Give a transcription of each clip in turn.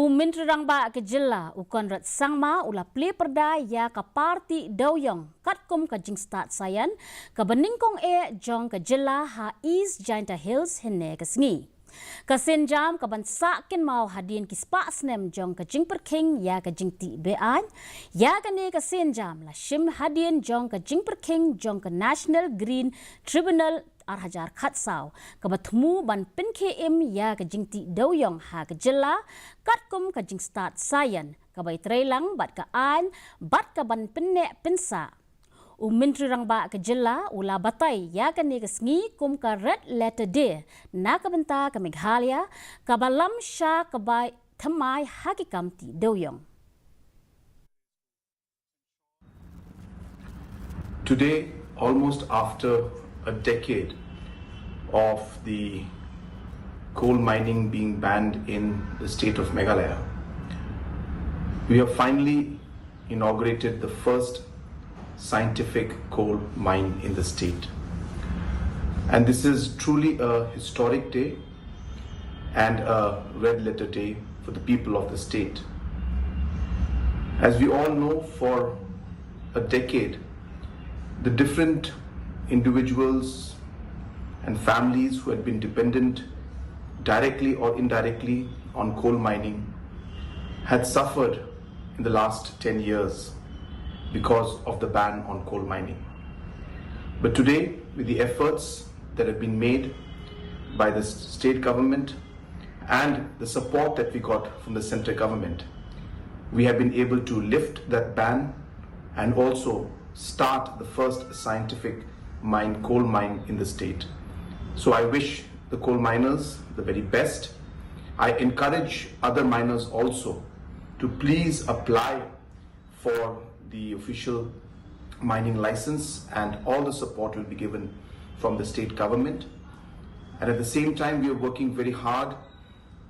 Menteri Rangba ke Jilla ukon rat sangma ula Plie perda ya ka parti Dewiong Katkum ka Jingstad Saian ka Nyngkong jong ka Jilla ha East Jaintia Hills hene ka sngi. Ka senjam ka bansa kin mau hadin kispa snem jong ka Jingperking ya ka Jingti bean ya ka ne ka senjam la shim hadin jong ka Jingperking jong ka National Green Tribunal Arhajar Khatsau ka batmu ban PNKM ya ka Jingti Dewiong ha ka Jilla Katkum ka Jingstad Saian ka bai trelang bat ka an bat ka ban penne pensa Menteri Rangba ke Jilla ula batai ya ka ne ka sngi kum ka red letter day na ka benta ka Meghalaya ka balam sha ka bai thamai hakikam ti Dewiong. Today, almost after a decade of the coal mining being banned in the state of Meghalaya, we have finally inaugurated the first scientific coal mine in the state. And this is truly a historic day and a red letter day for the people of the state. As we all know, for a decade, the different individuals and families who had been dependent directly or indirectly on coal mining had suffered in the last 10 years because of the ban on coal mining. But today, with the efforts that have been made by the state government and the support that we got from the central government, we have been able to lift that ban and also start the first scientific coal mine in the state. So I wish the coal miners the very best. I encourage other miners also to please apply for the official mining license, and all the support will be given from the state government. And at the same time, we are working very hard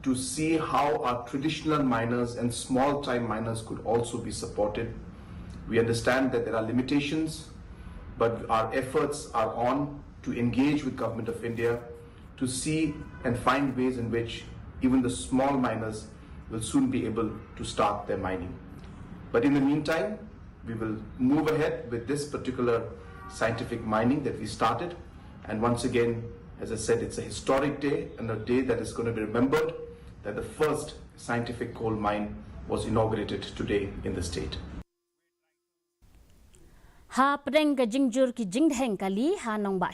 to see how our traditional miners and small time miners could also be supported. We understand that there are limitations, but our efforts are on to engage with Government of India to see and find ways in which even the small miners will soon be able to start their mining. But in the meantime, we will move ahead with this particular scientific mining that we started. And once again, as I said, it's a historic day and a day that is going to be remembered, that the first scientific coal mine was inaugurated today in the state. Ha preng ka jingjur ki jingdheng kali ha nong ba